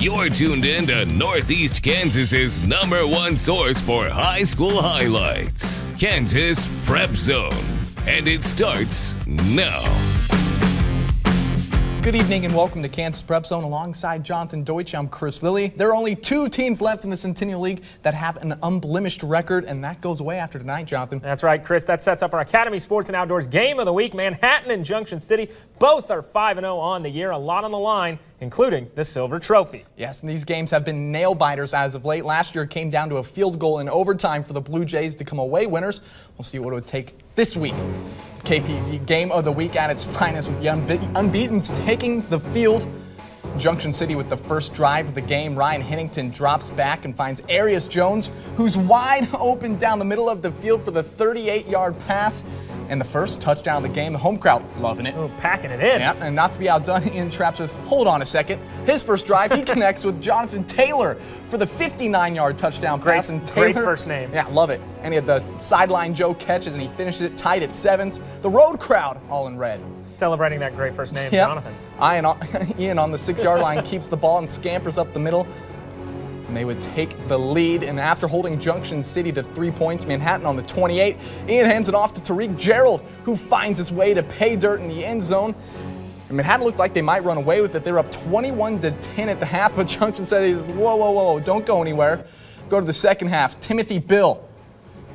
You're tuned in to Northeast Kansas's #1 source for high school highlights, Kansas Prep Zone. And it starts now. Good evening and welcome to Kansas Prep Zone alongside Jonathan Deutsch. I'm Chris Lilly. There are only 2 teams left in the Centennial League that have an unblemished record, and that goes away after tonight, Jonathan. That's right, Chris. That sets up our Academy Sports and Outdoors Game of the Week. Manhattan and Junction City both are 5-0 on the year. A lot on the line, including the Silver Trophy. Yes, and these games have been nail-biters as of late. Last year it came down to a field goal in overtime for the Blue Jays to come away winners. We'll see what it would take this week. KPZ Game of the Week at its finest with the unbeatens taking the field. Junction City with the first drive of the game. Ryan Hennington drops back and finds Arias Jones, who's wide open down the middle of the field for the 38-yard pass. And the first touchdown of the game. The home crowd loving it. Oh, packing it in. Yeah, and not to be outdone, Ian Trapp says, hold on a second. His first drive, he connects with Jonathan Taylor for the 59-yard touchdown pass. And Taylor, great first name. Yeah, love it. And he had the sideline Joe catches, and he finished it tied at 7s. The road crowd all in red. Celebrating that great first name, Yep. Jonathan. Ian on the 6-yard line keeps the ball and scampers up the middle. And they would take the lead. And after holding Junction City to 3 points, Manhattan on the 28, Ian hands it off to Tariq Gerald, who finds his way to pay dirt in the end zone. And Manhattan looked like they might run away with it. They were up 21-10 at the half, but Junction City says, whoa, don't go anywhere. Go to the second half. Timothy Bill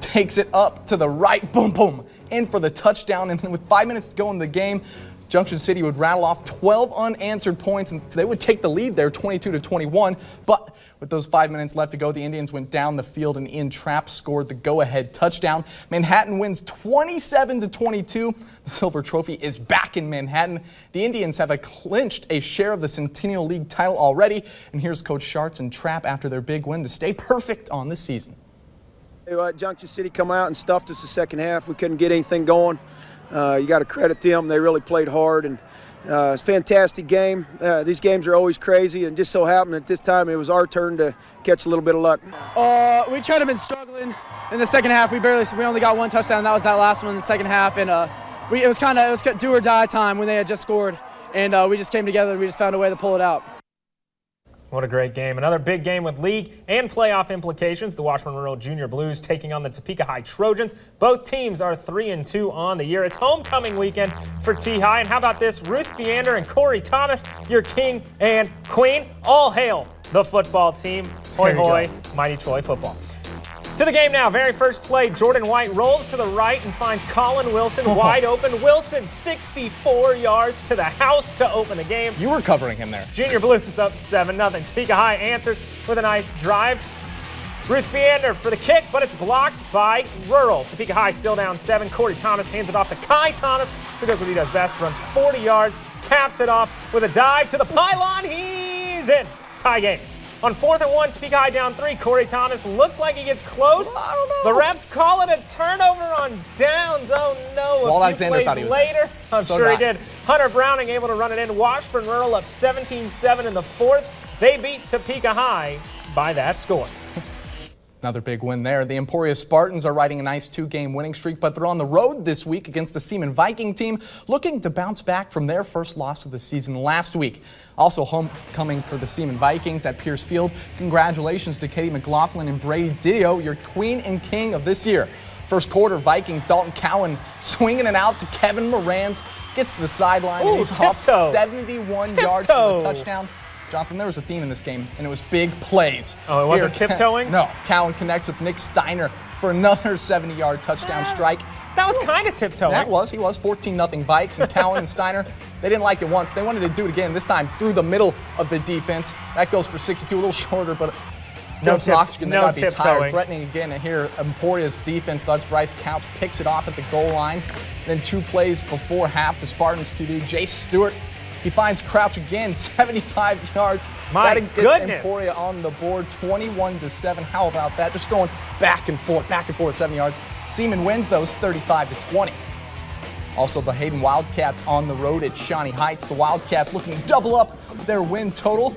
takes it up to the right, boom, in for the touchdown. And with 5 minutes to go in the game, Junction City would rattle off 12 unanswered points, and they would take the lead there 22-21. But with those 5 minutes left to go, the Indians went down the field and Ian Trapp scored the go-ahead touchdown. Manhattan wins 27-22. The Silver Trophy is back in Manhattan. The Indians have clinched a share of the Centennial League title already. And here's Coach Schartz and Trapp after their big win to stay perfect on this season. Junction City come out and stuffed us the second half. We couldn't get anything going. You got to credit them. They really played hard, and it's a fantastic game. These games are always crazy, and just so happened at this time it was our turn to catch a little bit of luck. We tried to been struggling in the second half. We only got one touchdown. That was that last one in the second half, and it was do or die time when they had just scored, and we just came together and we just found a way to pull it out. What a great game. Another big game with league and playoff implications. The Washburn Rural Junior Blues taking on the Topeka High Trojans. Both teams are 3-2 on the year. It's homecoming weekend for T-High. And how about this? Ruth Feander and Corey Thomas, your king and queen. All hail the football team. Hoy, hoy, mighty Troy football. To the game now. Very first play, Jordan White rolls to the right and finds Colin Wilson wide open. Wilson, 64 yards to the house to open the game. You were covering him there. Junior Blues up 7-0. Topeka High answers with a nice drive. Ruth Feander for the kick, but it's blocked by Rural. Topeka High still down 7. Corey Thomas hands it off to Kai Thomas, who does what he does best, runs 40 yards, caps it off with a dive to the pylon. He's in. Tie game. On 4th and 1, Topeka High down 3. Corey Thomas looks like he gets close. I don't know. The refs call it a turnover on downs. Oh no! Walt A few Alexander plays thought he was later. I'm so sure he not. did. Hunter Browning able to run it in. Washburn Rural up 17-7 in the 4th. They beat Topeka High by that score. Another big win there. The Emporia Spartans are riding a nice 2-game winning streak, but they're on the road this week against the Seaman Viking team, looking to bounce back from their first loss of the season last week. Also homecoming for the Seaman Vikings at Pierce Field. Congratulations to Katie McLaughlin and Brady Didio, your queen and king of this year. First quarter, Vikings, Dalton Cowan swinging it out to Kevin Morans, gets to the sideline, and he's off 71 yards for the touchdown. Jonathan, there was a theme in this game, and it was big plays. Oh, it wasn't tiptoeing? No. Cowan connects with Nick Steiner for another 70-yard touchdown strike. That was kind of tiptoeing. He was 14-0 Vikes, and Cowan and Steiner, they didn't like it once. They wanted to do it again, this time through the middle of the defense. That goes for 62, a little shorter, but Coach Oxygen, they got to be tired. Threatening again, and here Emporia's defense, that's Bryce Couch, picks it off at the goal line. Then 2 plays before half, the Spartans QB, Jace Stewart, he finds Crouch again, 75 yards. My that gets goodness. Emporia on the board, 21-7. How about that? Just going back and forth, 7 yards. Seaman wins those 35-20. Also, the Hayden Wildcats on the road at Shawnee Heights. The Wildcats looking to double up their win total.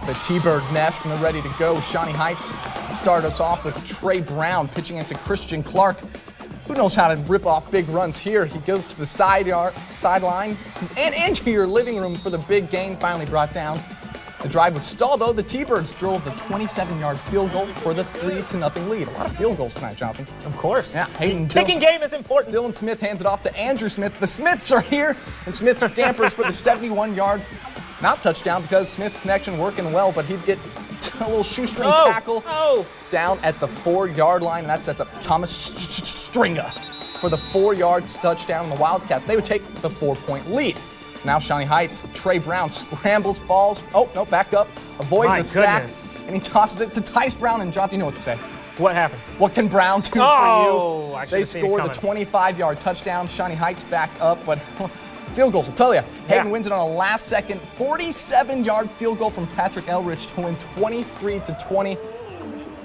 The T-Bird nest, and they're ready to go. Shawnee Heights start us off with Trey Brown pitching into Christian Clark. Who knows how to rip off big runs here? He goes to the sideline and into your living room for the big gain, finally brought down The drive would stall, though. The T-Birds drilled the 27-yard field goal for the 3-0 lead. A lot of field goals tonight, Jonathan. Of course. Yeah, Kicking game is important. Dylan Smith hands it off to Andrew Smith. The Smiths are here, and Smith scampers for the 71-yard, not touchdown because Smith connection working well, but he'd get a little shoestring tackle down at the 4-yard line, and that sets up Thomas Stringa for the 4-yard touchdown. And the Wildcats, they would take the 4-point lead. Now Shawnee Heights, Trey Brown scrambles, falls. Oh, no, back up. Avoids a sack, and he tosses it to Tice Brown. And John, do you know what to say? What happens? What can Brown do for you? They score the 25-yard touchdown. Shawnee Heights back up, but field goals, I'll tell you. Hayden wins it on a last-second 47-yard field goal from Patrick Elrich to win 23-20.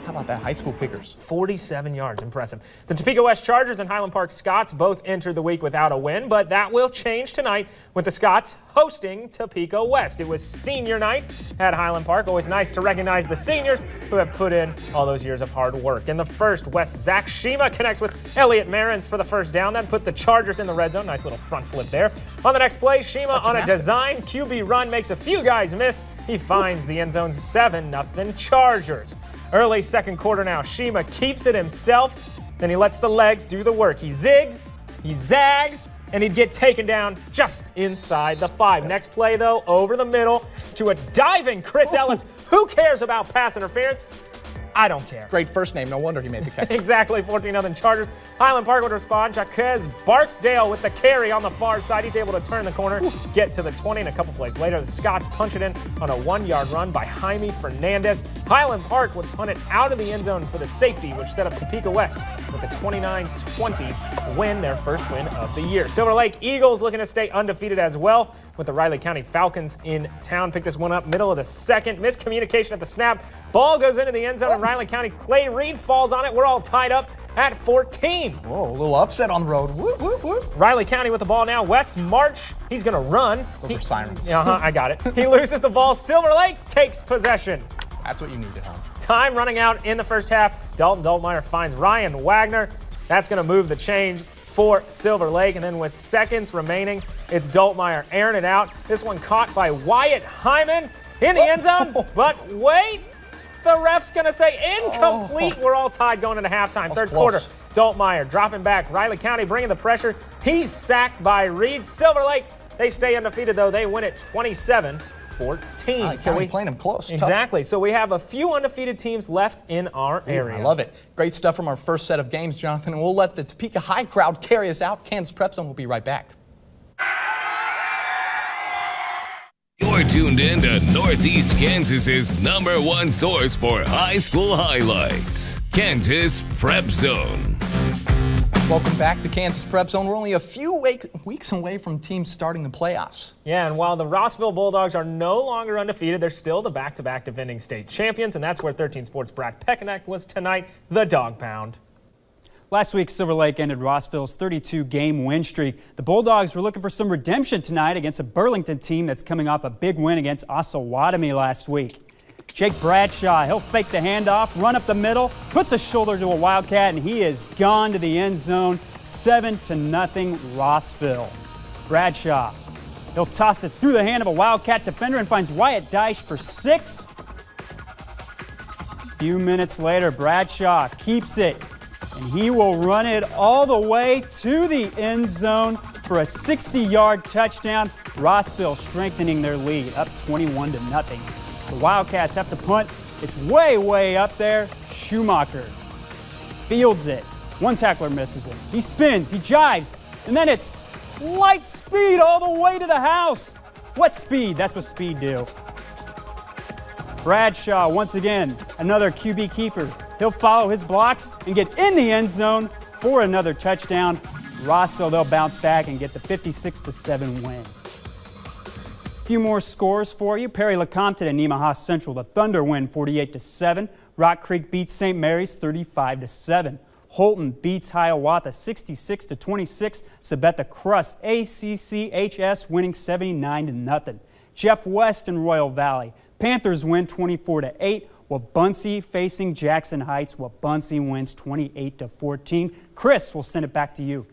How about that? High school kickers. 47 yards. Impressive. The Topeka West Chargers and Highland Park Scots both entered the week without a win, but that will change tonight with the Scots hosting Topeka West. It was senior night at Highland Park. Always nice to recognize the seniors who have put in all those years of hard work. In the first, West Zach Shima connects with Elliot Marins for the first down. That put the Chargers in the red zone. Nice little front flip there. On the next play, Shima on a design QB run makes a few guys miss. He finds the end zone 7-0 Chargers. Early second quarter now, Shima keeps it himself, then he lets the legs do the work. He zigs, he zags, and he'd get taken down just inside the 5. Next play, though, over the middle to a diving Chris Ellis. Who cares about pass interference? I don't care. Great first name. No wonder he made the catch. Exactly. 14-0 Chargers. Highland Park would respond. Jaquez Barksdale with the carry on the far side. He's able to turn the corner, get to the 20, and a couple plays later, the Scots punch it in on a 1-yard run by Jaime Fernandez. Highland Park would punt it out of the end zone for the safety, which set up Topeka West with a 29-20 win, their first win of the year. Silver Lake Eagles looking to stay undefeated as well, with the Riley County Falcons in town. Pick this one up middle of the second. Miscommunication at the snap. Ball goes into the end zone, and Riley County Clay Reed falls on it. We're all tied up at 14. Whoa, a little upset on the road. Whoop, whoop, whoop. Riley County with the ball now. Wes March, he's going to run. Those are sirens. I got it. He loses the ball. Silver Lake takes possession. That's what you need at home. Time running out in the first half. Dalton Doltmeyer finds Ryan Wagner. That's going to move the change for Silver Lake. And then with seconds remaining, it's Doltmeyer airing it out. This one caught by Wyatt Hyman in the end zone. But wait, the ref's going to say incomplete. We're all tied going into halftime. Third quarter, Doltmeyer dropping back. Riley County bringing the pressure. He's sacked by Reed. Silver Lake, they stay undefeated, though. They win it 27-14. So we playing them close. Exactly. So we have a few undefeated teams left in our area. I love it. Great stuff from our first set of games, Jonathan. And we'll let the Topeka High crowd carry us out. Kansas Prep Zone will be right back. You're tuned in to Northeast Kansas's #1 source for high school highlights, Kansas Prep Zone. Welcome back to Kansas Prep Zone. We're only a few weeks away from teams starting the playoffs. Yeah, and while the Rossville Bulldogs are no longer undefeated, they're still the back-to-back defending state champions, and that's where 13 Sports' Brad Peckneck was tonight, the Dog Pound. Last week, Silver Lake ended Rossville's 32-game win streak. The Bulldogs were looking for some redemption tonight against a Burlington team that's coming off a big win against Osawatomie last week. Jake Bradshaw, he'll fake the handoff, run up the middle, puts a shoulder to a Wildcat, and he is gone to the end zone. 7-0 Rossville. Bradshaw, he'll toss it through the hand of a Wildcat defender and finds Wyatt Dyche for 6. A few minutes later, Bradshaw keeps it, and he will run it all the way to the end zone for a 60-yard touchdown. Rossville strengthening their lead, up 21-0. The Wildcats have to punt. It's way, way up there. Schumacher fields it. One tackler misses it. He spins, he jives, and then it's light speed all the way to the house. What speed? That's what speed do. Bradshaw, once again, another QB keeper. He'll follow his blocks and get in the end zone for another touchdown. Rossville, they'll bounce back and get the 56-7 win. A few more scores for you. Perry Lecompton and Nemaha Central. The Thunder win 48-7. Rock Creek beats St. Mary's 35-7. Holton beats Hiawatha 66-26. Sabetha Crust ACCHS winning 79-0. Jeff West and Royal Valley. Panthers win 24-8. Wabaunsee facing Jackson Heights. Wabaunsee wins 28-14. Chris, we'll send it back to you.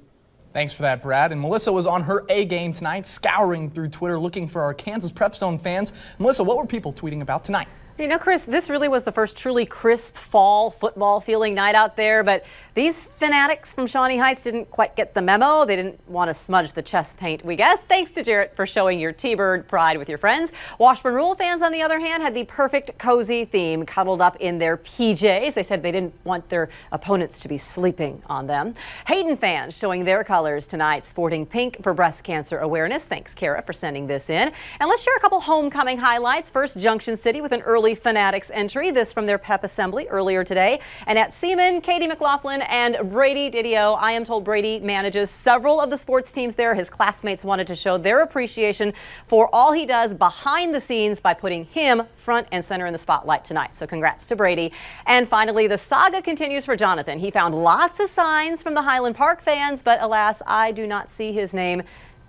Thanks for that, Brad. And Melissa was on her A game tonight, scouring through Twitter looking for our Kansas Prep Zone fans. Melissa, what were people tweeting about tonight? You know, Chris, this really was the first truly crisp fall football feeling night out there, but these fanatics from Shawnee Heights didn't quite get the memo. They didn't want to smudge the chest paint, we guess. Thanks to Jarrett for showing your T-Bird pride with your friends. Washburn Rural fans, on the other hand, had the perfect cozy theme, cuddled up in their PJs. They said they didn't want their opponents to be sleeping on them. Hayden fans showing their colors tonight, sporting pink for breast cancer awareness. Thanks, Kara, for sending this in. And let's share a couple homecoming highlights. First, Junction City with an early Fanatics entry. This from their pep assembly earlier today. And at Seaman, Katie McLaughlin and Brady Didio. I am told Brady manages several of the sports teams there. His classmates wanted to show their appreciation for all he does behind the scenes by putting him front and center in the spotlight tonight. So congrats to Brady. And finally, the saga continues for Jonathan. He found lots of signs from the Highland Park fans, but alas, I do not see his name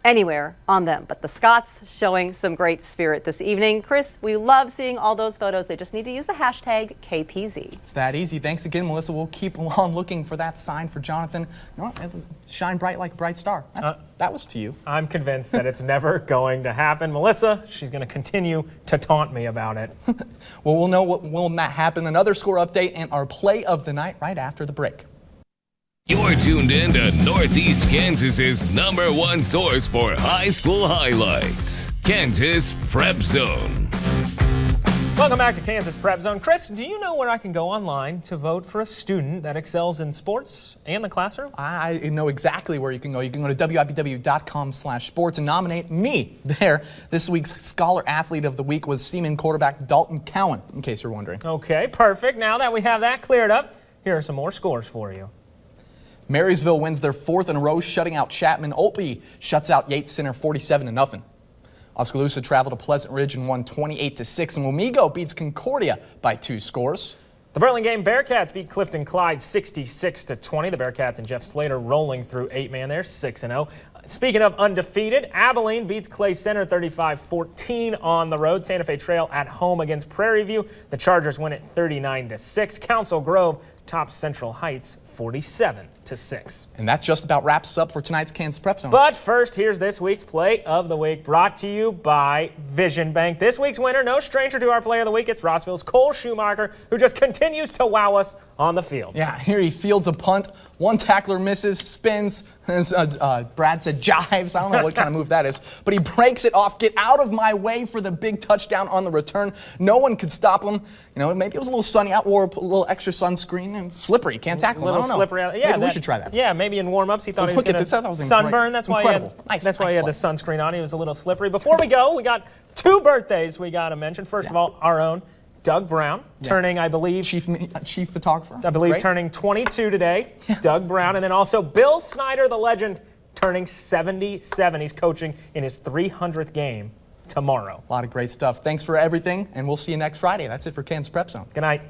anywhere on them. But the Scots showing some great spirit this evening. Chris, we love seeing all those photos. They just need to use the hashtag KPZ. It's that easy. Thanks again, Melissa. We'll keep on looking for that sign for Jonathan. You know what? Shine bright like a bright star. That was to you. I'm convinced that it's never going to happen. Melissa, she's going to continue to taunt me about it. Well, we'll know what will not happen. Another score update and our play of the night right after the break. You're tuned in to Northeast Kansas's #1 source for high school highlights, Kansas Prep Zone. Welcome back to Kansas Prep Zone. Chris, do you know where I can go online to vote for a student that excels in sports and the classroom? I know exactly where you can go. You can go to WIPW.com/sports and nominate me there. This week's Scholar Athlete of the Week was Seaman quarterback Dalton Cowan, in case you're wondering. Okay, perfect. Now that we have that cleared up, here are some more scores for you. Marysville wins their 4th in a row, shutting out Chapman. Olpe shuts out Yates Center 47-0. Oskaloosa traveled to Pleasant Ridge and won 28-6, and Wamego beats Concordia by 2 scores. The Burlingame Bearcats beat Clifton Clyde 66-20. The Bearcats and Jeff Slater rolling through 8-man there, 6-0. Speaking of undefeated, Abilene beats Clay Center 35-14 on the road. Santa Fe Trail at home against Prairie View. The Chargers win it 39-6. Council Grove tops Central Heights 47-6. And that just about wraps up for tonight's Kansas Prep Zone. But first, here's this week's Play of the Week, brought to you by Vision Bank. This week's winner, no stranger to our Play of the Week. It's Rossville's Cole Schumacher, who just continues to wow us on the field. Yeah, here he fields a punt. One tackler misses, spins, as Brad said, jives. I don't know what kind of move that is, but he breaks it off. Get out of my way for the big touchdown on the return. No one could stop him. You know, maybe it was a little sunny out, wore a little extra sunscreen, and slippery. Can't tackle him. I don't know. Slippery out. Yeah, maybe we should try that. Yeah, maybe in warm-ups he thought he was going to sunburn. That's why he had the sunscreen on. He was a little slippery. Before we go, we got 2 birthdays we got to mention. First of all, our own Doug Brown, turning, I believe, chief photographer. I believe turning 22 today. Doug Brown, and then also Bill Snyder, the legend, turning 77. He's coaching in his 300th game tomorrow. A lot of great stuff. Thanks for everything, and we'll see you next Friday. That's it for Kansas Prep Zone. Good night.